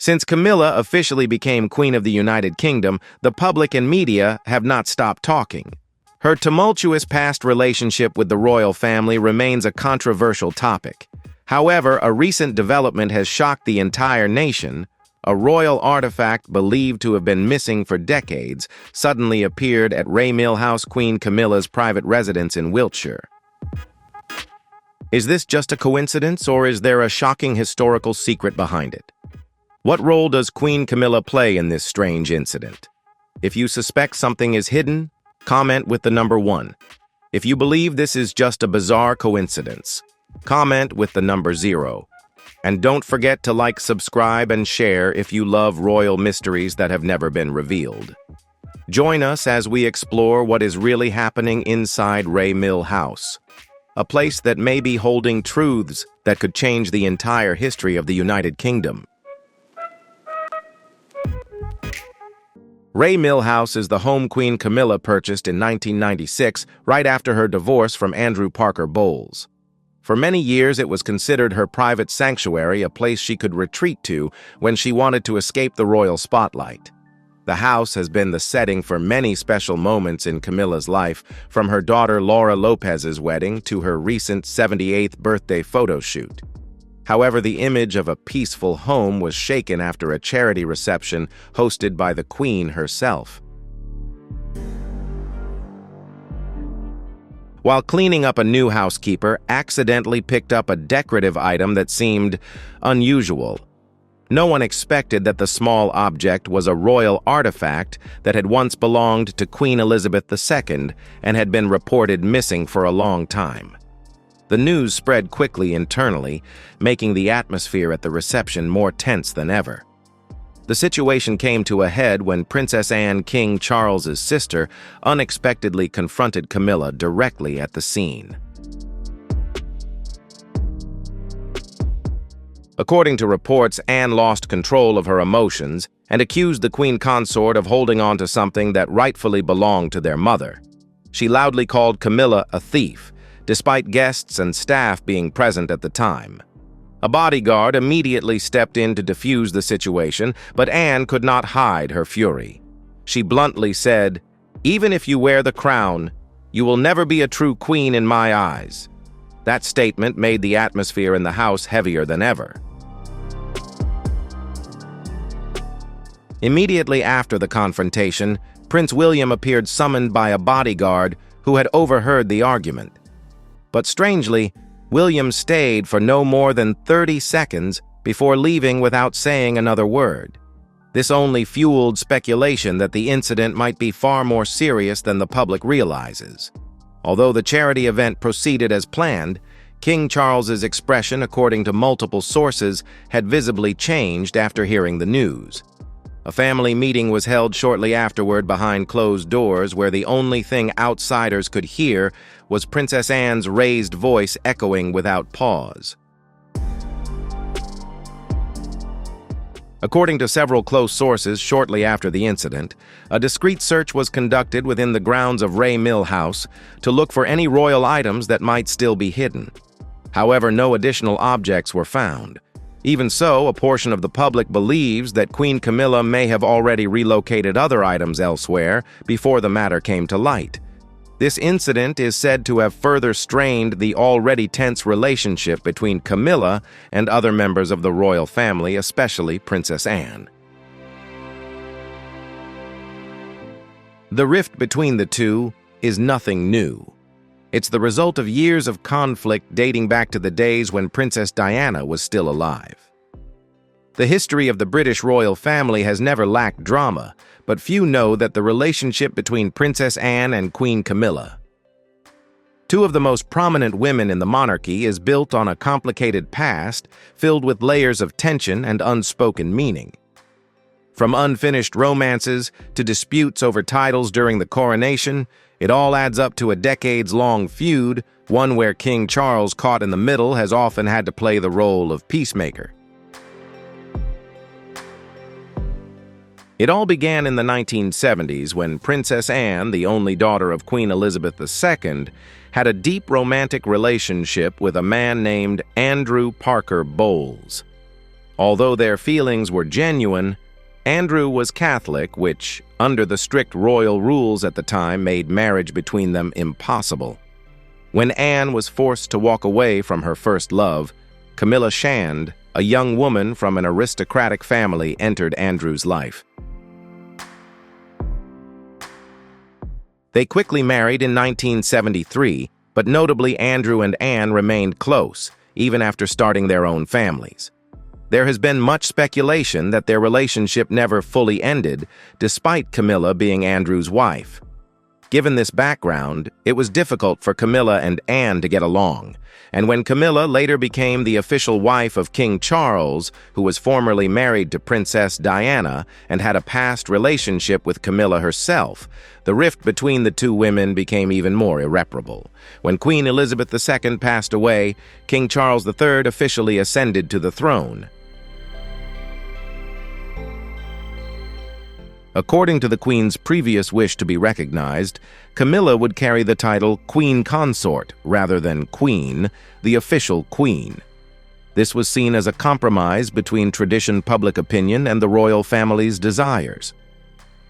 Since Camilla officially became Queen of the United Kingdom, the public and media have not stopped talking. Her tumultuous past relationship with the royal family remains a controversial topic. However, a recent development has shocked the entire nation. A royal artifact believed to have been missing for decades suddenly appeared at Raymil House, Queen Camilla's private residence in Wiltshire. Is this just a coincidence, or is there a shocking historical secret behind it? What role does Queen Camilla play in this strange incident? If you suspect something is hidden, comment with the number 1. If you believe this is just a bizarre coincidence, comment with the number 0. And don't forget to like, subscribe, and share if you love royal mysteries that have never been revealed. Join us as we explore what is really happening inside Raymil House, a place that may be holding truths that could change the entire history of the United Kingdom. Raymil House is the home Queen Camilla purchased in 1996, right after her divorce from Andrew Parker Bowles. For many years, it was considered her private sanctuary, a place she could retreat to when she wanted to escape the royal spotlight. The house has been the setting for many special moments in Camilla's life, from her daughter Laura Lopez's wedding to her recent 78th birthday photo shoot. However, the image of a peaceful home was shaken after a charity reception hosted by the Queen herself. While cleaning up, a new housekeeper accidentally picked up a decorative item that seemed unusual. No one expected that the small object was a royal artifact that had once belonged to Queen Elizabeth II and had been reported missing for a long time. The news spread quickly internally, making the atmosphere at the reception more tense than ever. The situation came to a head when Princess Anne, King Charles's sister, unexpectedly confronted Camilla directly at the scene. According to reports, Anne lost control of her emotions and accused the Queen Consort of holding on to something that rightfully belonged to their mother. She loudly called Camilla a thief, despite guests and staff being present at the time. A bodyguard immediately stepped in to defuse the situation, but Anne could not hide her fury. She bluntly said, "Even if you wear the crown, you will never be a true queen in my eyes." That statement made the atmosphere in the house heavier than ever. Immediately after the confrontation, Prince William appeared summoned by a bodyguard who had overheard the argument. But strangely, William stayed for no more than 30 seconds before leaving without saying another word. This only fueled speculation that the incident might be far more serious than the public realizes. Although the charity event proceeded as planned, King Charles's expression, according to multiple sources, had visibly changed after hearing the news. A family meeting was held shortly afterward behind closed doors, where the only thing outsiders could hear was Princess Anne's raised voice echoing without pause. According to several close sources, shortly after the incident, a discreet search was conducted within the grounds of Raymil House to look for any royal items that might still be hidden. However, no additional objects were found. Even so, a portion of the public believes that Queen Camilla may have already relocated other items elsewhere before the matter came to light. This incident is said to have further strained the already tense relationship between Camilla and other members of the royal family, especially Princess Anne. The rift between the two is nothing new. It's the result of years of conflict dating back to the days when Princess Diana was still alive. The history of the British royal family has never lacked drama, but few know that the relationship between Princess Anne and Queen Camilla, two of the most prominent women in the monarchy, is built on a complicated past filled with layers of tension and unspoken meaning. From unfinished romances to disputes over titles during the coronation, it all adds up to a decades-long feud, one where King Charles, caught in the middle, has often had to play the role of peacemaker. It all began in the 1970s when Princess Anne, the only daughter of Queen Elizabeth II, had a deep romantic relationship with a man named Andrew Parker Bowles. Although their feelings were genuine, Andrew was Catholic, which, under the strict royal rules at the time, made marriage between them impossible. When Anne was forced to walk away from her first love, Camilla Shand, a young woman from an aristocratic family, entered Andrew's life. They quickly married in 1973, but notably Andrew and Anne remained close, even after starting their own families. There has been much speculation that their relationship never fully ended, despite Camilla being Andrew's wife. Given this background, it was difficult for Camilla and Anne to get along, and when Camilla later became the official wife of King Charles, who was formerly married to Princess Diana and had a past relationship with Camilla herself, the rift between the two women became even more irreparable. When Queen Elizabeth II passed away, King Charles III officially ascended to the throne. According to the Queen's previous wish to be recognized, Camilla would carry the title Queen Consort rather than Queen, the official Queen. This was seen as a compromise between tradition, public opinion, and the royal family's desires.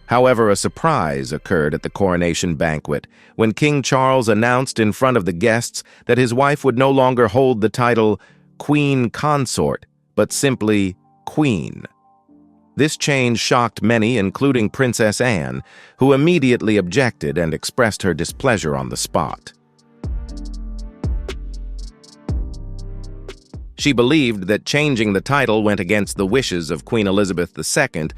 However, a surprise occurred at the coronation banquet when King Charles announced in front of the guests that his wife would no longer hold the title Queen Consort, but simply Queen. This change shocked many, including Princess Anne, who immediately objected and expressed her displeasure on the spot. She believed that changing the title went against the wishes of Queen Elizabeth II,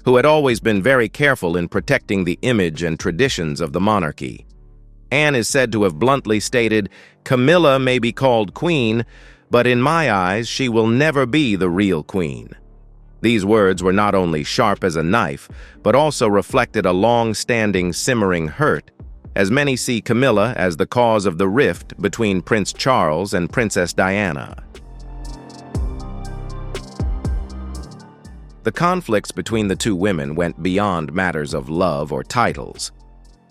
who had always been very careful in protecting the image and traditions of the monarchy. Anne is said to have bluntly stated, "Camilla may be called queen, but in my eyes she will never be the real queen." These words were not only sharp as a knife, but also reflected a long-standing simmering hurt, as many see Camilla as the cause of the rift between Prince Charles and Princess Diana. The conflicts between the two women went beyond matters of love or titles.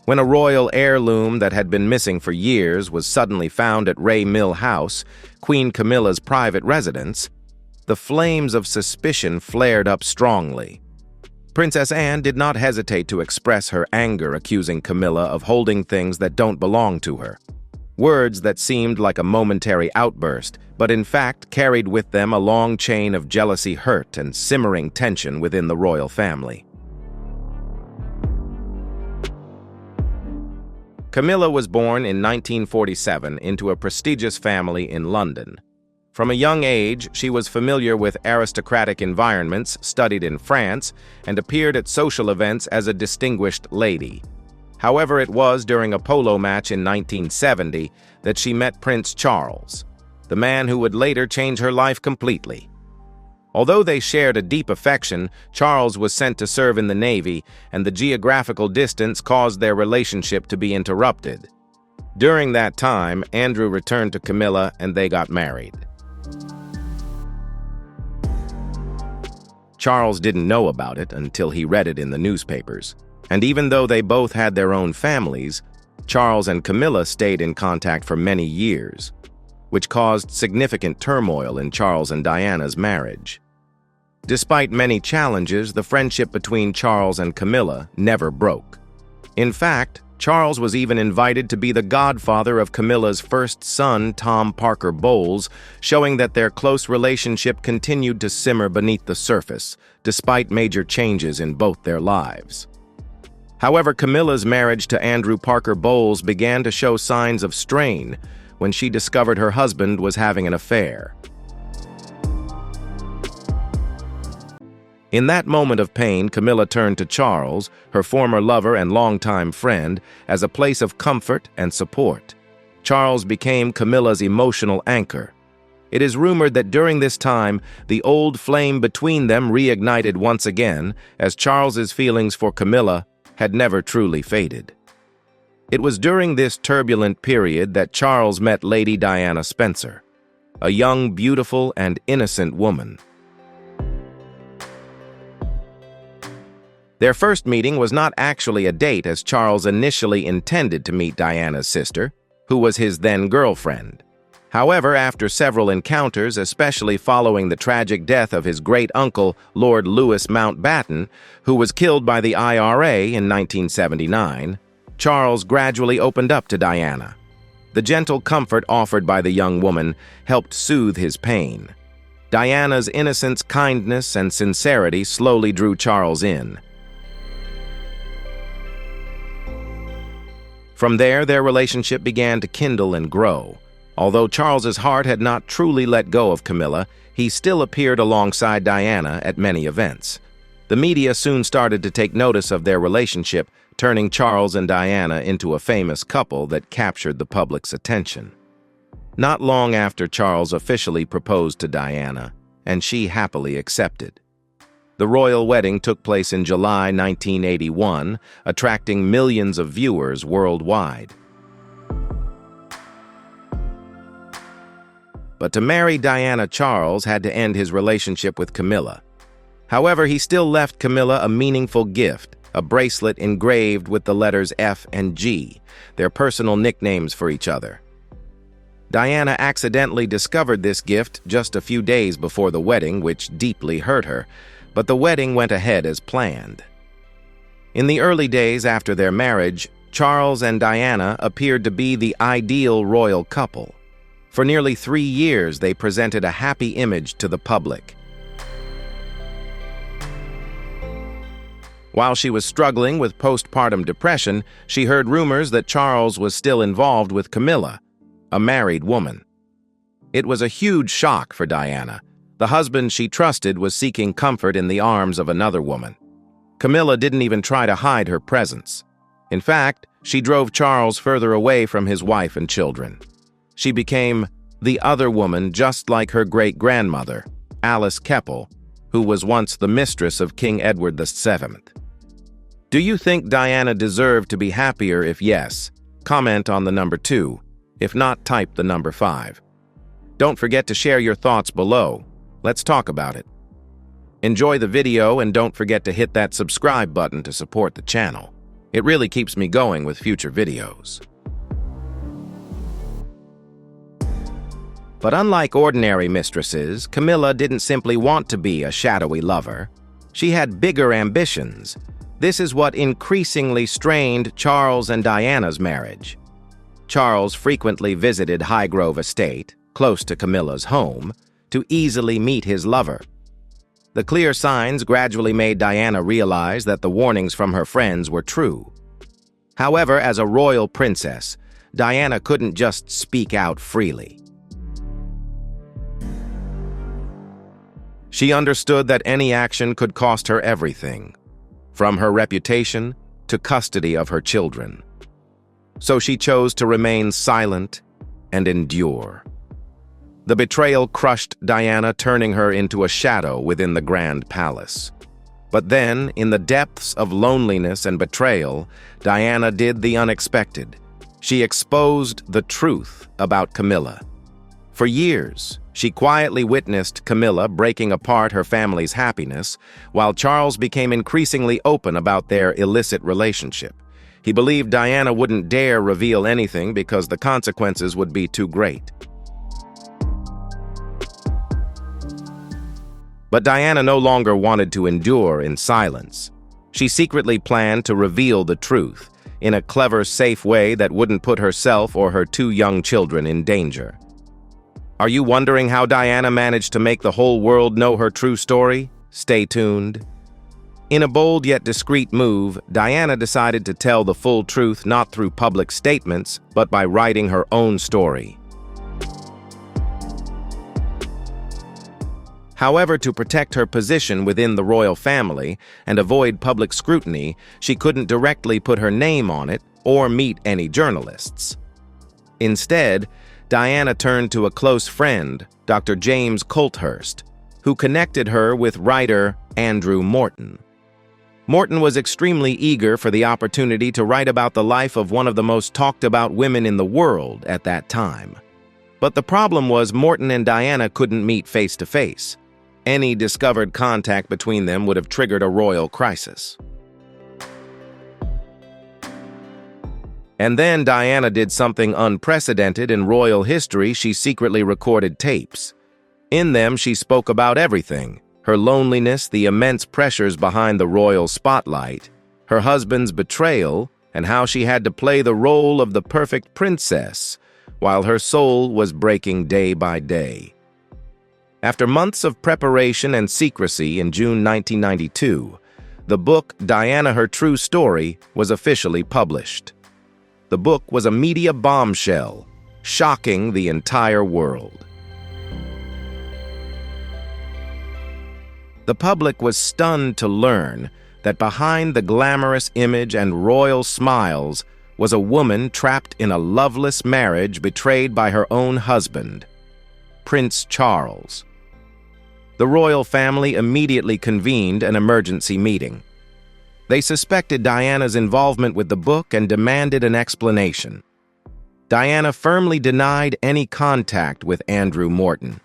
When a royal heirloom that had been missing for years was suddenly found at Ray Mill House, Queen Camilla's private residence, the flames of suspicion flared up strongly. Princess Anne did not hesitate to express her anger, accusing Camilla of holding things that don't belong to her. Words that seemed like a momentary outburst, but in fact carried with them a long chain of jealousy, hurt, and simmering tension within the royal family. Camilla was born in 1947 into a prestigious family in London. From a young age, she was familiar with aristocratic environments, studied in France, and appeared at social events as a distinguished lady. However, it was during a polo match in 1970 that she met Prince Charles, the man who would later change her life completely. Although they shared a deep affection, Charles was sent to serve in the Navy, and the geographical distance caused their relationship to be interrupted. During that time, Andrew returned to Camilla and they got married. Charles didn't know about it until he read it in the newspapers, and even though they both had their own families, Charles and Camilla stayed in contact for many years, which caused significant turmoil in Charles and Diana's marriage. Despite many challenges, the friendship between Charles and Camilla never broke. In fact, Charles was even invited to be the godfather of Camilla's first son, Tom Parker Bowles, showing that their close relationship continued to simmer beneath the surface, despite major changes in both their lives. However, Camilla's marriage to Andrew Parker Bowles began to show signs of strain when she discovered her husband was having an affair. In that moment of pain, Camilla turned to Charles, her former lover and longtime friend, as a place of comfort and support. Charles became Camilla's emotional anchor. It is rumored that during this time, the old flame between them reignited once again, as Charles's feelings for Camilla had never truly faded. It was during this turbulent period that Charles met Lady Diana Spencer, a young, beautiful, and innocent woman. Their first meeting was not actually a date, as Charles initially intended to meet Diana's sister, who was his then-girlfriend. However, after several encounters, especially following the tragic death of his great-uncle, Lord Louis Mountbatten, who was killed by the IRA in 1979, Charles gradually opened up to Diana. The gentle comfort offered by the young woman helped soothe his pain. Diana's innocence, kindness, and sincerity slowly drew Charles in. From there, their relationship began to kindle and grow. Although Charles's heart had not truly let go of Camilla, he still appeared alongside Diana at many events. The media soon started to take notice of their relationship, turning Charles and Diana into a famous couple that captured the public's attention. Not long after Charles officially proposed to Diana, and she happily accepted. The royal wedding took place in July 1981, attracting millions of viewers worldwide. But to marry Diana, Charles had to end his relationship with Camilla. However, he still left Camilla a meaningful gift, a bracelet engraved with the letters F and G, their personal nicknames for each other. Diana accidentally discovered this gift just a few days before the wedding, which deeply hurt her, but the wedding went ahead as planned. In the early days after their marriage, Charles and Diana appeared to be the ideal royal couple. For nearly 3 years, they presented a happy image to the public. While she was struggling with postpartum depression, she heard rumors that Charles was still involved with Camilla, a married woman. It was a huge shock for Diana. The husband she trusted was seeking comfort in the arms of another woman. Camilla didn't even try to hide her presence. In fact, she drove Charles further away from his wife and children. She became the other woman, just like her great-grandmother, Alice Keppel, who was once the mistress of King Edward VII. Do you think Diana deserved to be happier? If yes, comment on the number 2. If not, type the number 5. Don't forget to share your thoughts below. Let's talk about it. Enjoy the video and don't forget to hit that subscribe button to support the channel. It really keeps me going with future videos. But unlike ordinary mistresses, Camilla didn't simply want to be a shadowy lover. She had bigger ambitions. This is what increasingly strained Charles and Diana's marriage. Charles frequently visited Highgrove Estate, close to Camilla's home, to easily meet his lover. The clear signs gradually made Diana realize that the warnings from her friends were true. However, as a royal princess, Diana couldn't just speak out freely. She understood that any action could cost her everything, from her reputation to custody of her children. So she chose to remain silent and endure. The betrayal crushed Diana, turning her into a shadow within the grand palace. But then, in the depths of loneliness and betrayal, Diana did the unexpected. She exposed the truth about Camilla. For years, she quietly witnessed Camilla breaking apart her family's happiness, while Charles became increasingly open about their illicit relationship. He believed Diana wouldn't dare reveal anything because the consequences would be too great. But Diana no longer wanted to endure in silence. She secretly planned to reveal the truth in a clever, safe way that wouldn't put herself or her 2 young children in danger. Are you wondering how Diana managed to make the whole world know her true story? Stay tuned. In a bold yet discreet move, Diana decided to tell the full truth not through public statements, but by writing her own story. However, to protect her position within the royal family and avoid public scrutiny, she couldn't directly put her name on it or meet any journalists. Instead, Diana turned to a close friend, Dr. James Colthurst, who connected her with writer Andrew Morton. Morton was extremely eager for the opportunity to write about the life of one of the most talked-about women in the world at that time. But the problem was Morton and Diana couldn't meet face-to-face. Any discovered contact between them would have triggered a royal crisis. And then Diana did something unprecedented in royal history. She secretly recorded tapes. In them, she spoke about everything: her loneliness, the immense pressures behind the royal spotlight, her husband's betrayal, and how she had to play the role of the perfect princess, while her soul was breaking day by day. After months of preparation and secrecy, in June 1992, the book Diana: Her True Story was officially published. The book was a media bombshell, shocking the entire world. The public was stunned to learn that behind the glamorous image and royal smiles was a woman trapped in a loveless marriage, betrayed by her own husband, Prince Charles. The royal family immediately convened an emergency meeting. They suspected Diana's involvement with the book and demanded an explanation. Diana firmly denied any contact with Andrew Morton.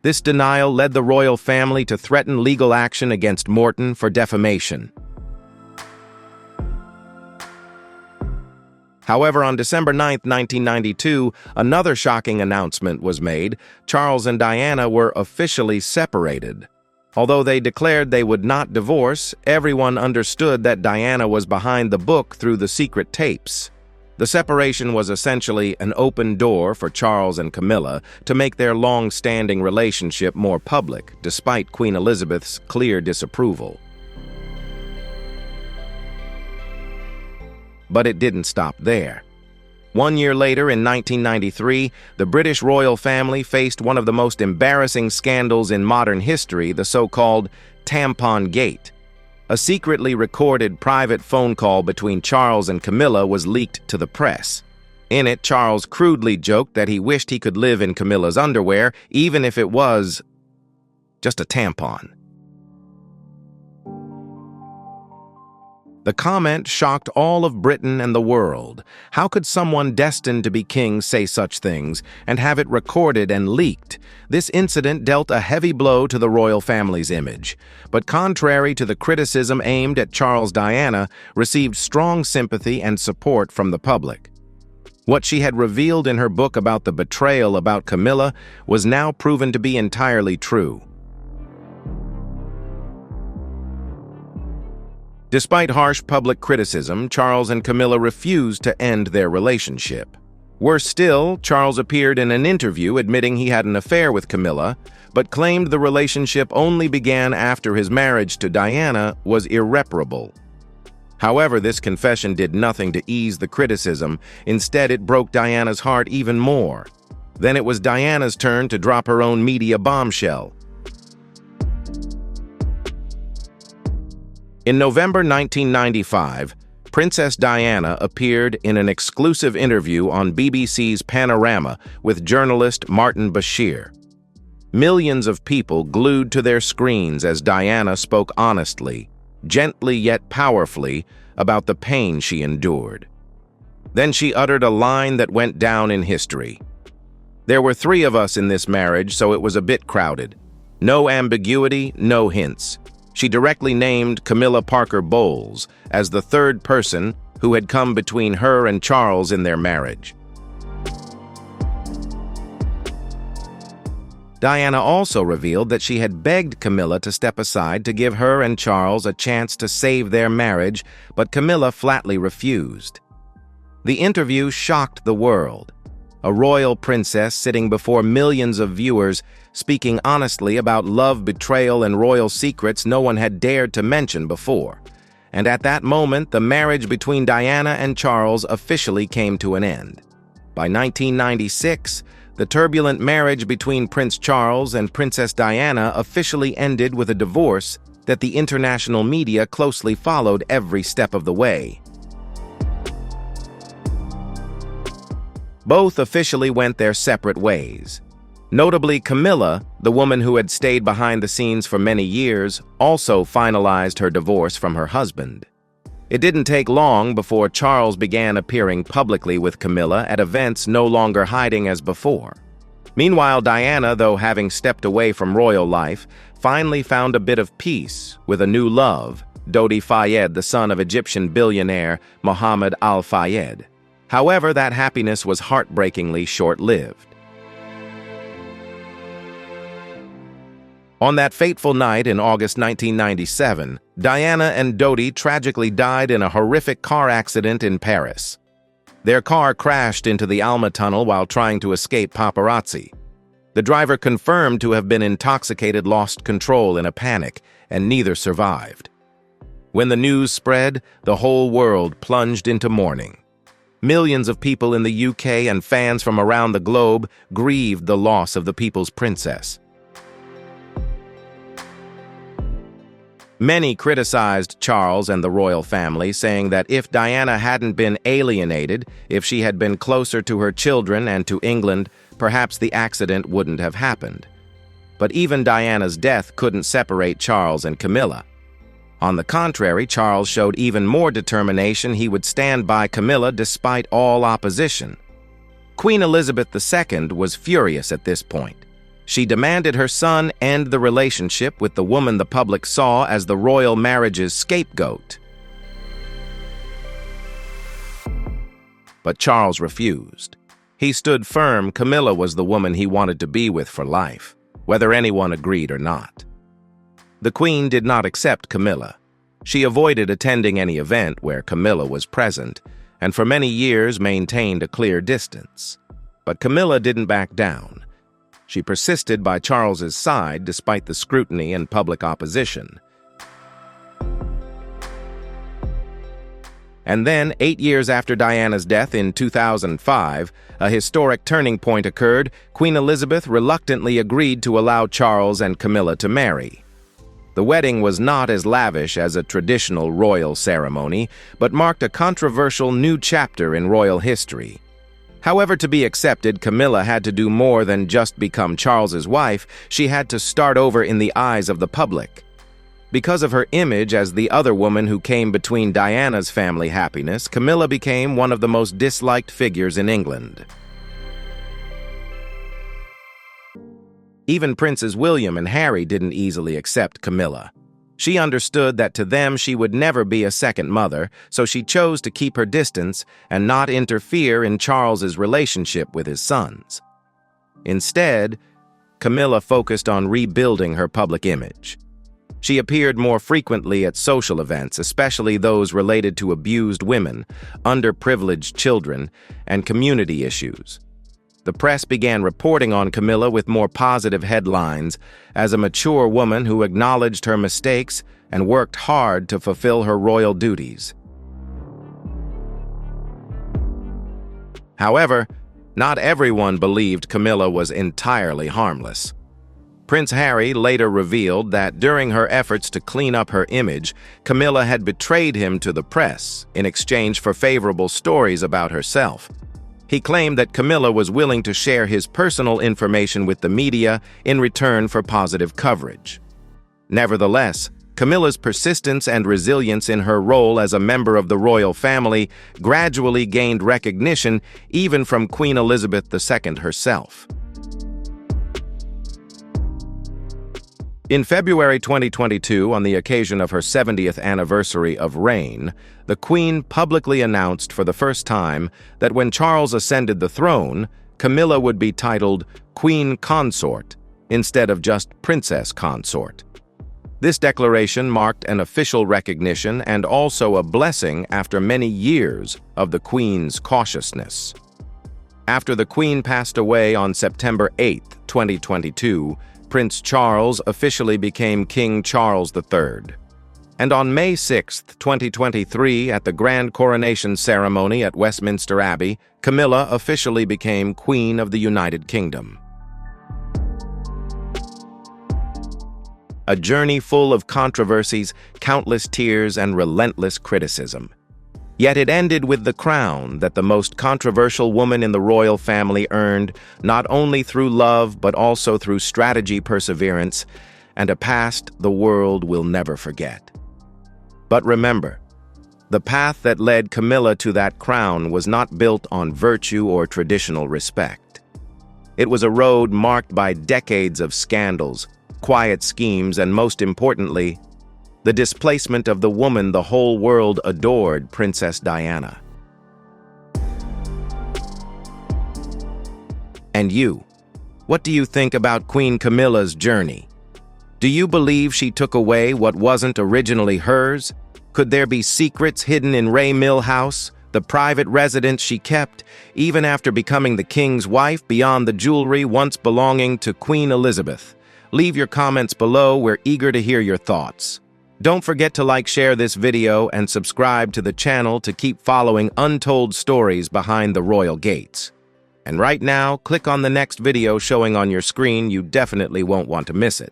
This denial led the royal family to threaten legal action against Morton for defamation. However, on December 9, 1992, another shocking announcement was made. Charles and Diana were officially separated. Although they declared they would not divorce, everyone understood that Diana was behind the book through the secret tapes. The separation was essentially an open door for Charles and Camilla to make their long-standing relationship more public, despite Queen Elizabeth's clear disapproval. But it didn't stop there. 1 year later, in 1993, the British royal family faced one of the most embarrassing scandals in modern history, the so-called Tampon Gate. A secretly recorded private phone call between Charles and Camilla was leaked to the press. In it, Charles crudely joked that he wished he could live in Camilla's underwear, even if it was just a tampon. The comment shocked all of Britain and the world. How could someone destined to be king say such things and have it recorded and leaked? This incident dealt a heavy blow to the royal family's image, but contrary to the criticism aimed at Diana received strong sympathy and support from the public. What she had revealed in her book about the betrayal about Camilla was now proven to be entirely true. Despite harsh public criticism, Charles and Camilla refused to end their relationship. Worse still, Charles appeared in an interview admitting he had an affair with Camilla, but claimed the relationship only began after his marriage to Diana was irreparable. However, this confession did nothing to ease the criticism. Instead, it broke Diana's heart even more. Then it was Diana's turn to drop her own media bombshell. In November 1995, Princess Diana appeared in an exclusive interview on BBC's Panorama with journalist Martin Bashir. Millions of people glued to their screens as Diana spoke honestly, gently yet powerfully, about the pain she endured. Then she uttered a line that went down in history. "There were 3 of us in this marriage, so it was a bit crowded. No ambiguity, no hints." She directly named Camilla Parker Bowles as the 3rd person who had come between her and Charles in their marriage. Diana also revealed that she had begged Camilla to step aside to give her and Charles a chance to save their marriage, but Camilla flatly refused. The interview shocked the world. A royal princess sitting before millions of viewers, speaking honestly about love, betrayal, and royal secrets no one had dared to mention before. And at that moment, the marriage between Diana and Charles officially came to an end. By 1996, the turbulent marriage between Prince Charles and Princess Diana officially ended with a divorce that the international media closely followed every step of the way. Both officially went their separate ways. Notably, Camilla, the woman who had stayed behind the scenes for many years, also finalized her divorce from her husband. It didn't take long before Charles began appearing publicly with Camilla at events, no longer hiding as before. Meanwhile, Diana, though having stepped away from royal life, finally found a bit of peace with a new love, Dodi Fayed, the son of Egyptian billionaire Mohammed Al Fayed. However, that happiness was heartbreakingly short-lived. On that fateful night in August 1997, Diana and Dodi tragically died in a horrific car accident in Paris. Their car crashed into the Alma Tunnel while trying to escape paparazzi. The driver, confirmed to have been intoxicated, lost control in a panic, and neither survived. When the news spread, the whole world plunged into mourning. Millions of people in the UK and fans from around the globe grieved the loss of the people's princess. Many criticized Charles and the royal family, saying that if Diana hadn't been alienated, if she had been closer to her children and to England, perhaps the accident wouldn't have happened. But even Diana's death couldn't separate Charles and Camilla. On the contrary, Charles showed even more determination. He would stand by Camilla despite all opposition. Queen Elizabeth II was furious at this point. She demanded her son end the relationship with the woman the public saw as the royal marriage's scapegoat. But Charles refused. He stood firm. Camilla was the woman he wanted to be with for life, whether anyone agreed or not. The Queen did not accept Camilla. She avoided attending any event where Camilla was present, and for many years maintained a clear distance. But Camilla didn't back down. She persisted by Charles's side despite the scrutiny and public opposition. And then, 8 years after Diana's death in 2005, a historic turning point occurred. Queen Elizabeth reluctantly agreed to allow Charles and Camilla to marry. The wedding was not as lavish as a traditional royal ceremony, but marked a controversial new chapter in royal history. However, to be accepted, Camilla had to do more than just become Charles's wife. She had to start over in the eyes of the public. Because of her image as the other woman who came between Diana's family happiness, Camilla became one of the most disliked figures in England. Even Princes William and Harry didn't easily accept Camilla. She understood that to them she would never be a second mother, so she chose to keep her distance and not interfere in Charles's relationship with his sons. Instead, Camilla focused on rebuilding her public image. She appeared more frequently at social events, especially those related to abused women, underprivileged children, and community issues. The press began reporting on Camilla with more positive headlines as a mature woman who acknowledged her mistakes and worked hard to fulfill her royal duties. However, not everyone believed Camilla was entirely harmless. Prince Harry later revealed that during her efforts to clean up her image, Camilla had betrayed him to the press in exchange for favorable stories about herself. He claimed that Camilla was willing to share his personal information with the media in return for positive coverage. Nevertheless, Camilla's persistence and resilience in her role as a member of the royal family gradually gained recognition even from Queen Elizabeth II herself. In February 2022, on the occasion of her 70th anniversary of reign, the Queen publicly announced for the first time that when Charles ascended the throne, Camilla would be titled Queen Consort instead of just Princess Consort. This declaration marked an official recognition and also a blessing after many years of the Queen's cautiousness. After the Queen passed away on September 8, 2022, Prince Charles officially became King Charles III. And on May 6, 2023, at the grand coronation ceremony at Westminster Abbey, Camilla officially became Queen of the United Kingdom. A journey full of controversies, countless tears, and relentless criticism. Yet it ended with the crown that the most controversial woman in the royal family earned, not only through love but also through strategy, perseverance, and a past the world will never forget. But remember, the path that led Camilla to that crown was not built on virtue or traditional respect. It was a road marked by decades of scandals, quiet schemes, and most importantly, the displacement of the woman the whole world adored, Princess Diana. And you, what do you think about Queen Camilla's journey? Do you believe she took away what wasn't originally hers? Could there be secrets hidden in Ray Mill House, the private residence she kept, even after becoming the king's wife, beyond the jewelry once belonging to Queen Elizabeth? Leave your comments below. We're eager to hear your thoughts. Don't forget to like, share this video, and subscribe to the channel to keep following untold stories behind the royal gates. And right now, click on the next video showing on your screen. You definitely won't want to miss it.